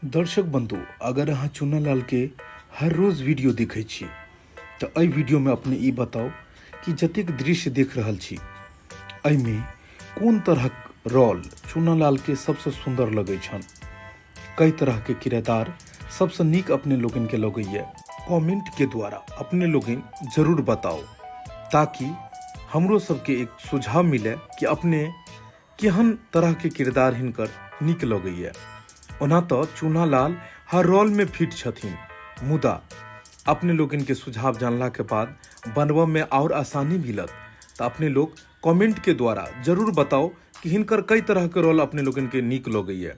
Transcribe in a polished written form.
दर्शक बंधु, अगर अहाँ चूनालाल के हर रोज वीडियो देखै छी तो एहि वीडियो में अपने ई बताओ कि जतेक दृश्य देख रहल छी एहिमे कोन तरहक रोल चूनालाल के सबसे सुंदर लगे छन, कई तरह के किरदार सबसे नीक अपने लोगन के लगैया। कमेंट के द्वारा अपने लोगन जरूर बताओ ताकि हमरो सबके एक सुझाव मिले कि अपने केहन तरह के किरदार हिनकर नीक लगैया। ओना तो चूनालाल हर रोल में फिट छथिन, मुदा अपने लोगन के सुझाव जानला के बाद बनवा में और आसानी मिलत। तो अपने लोग कमेंट के द्वारा जरूर बताओ कि हिनकर कई तरह के रोल अपने लोगन के नीक लगैया।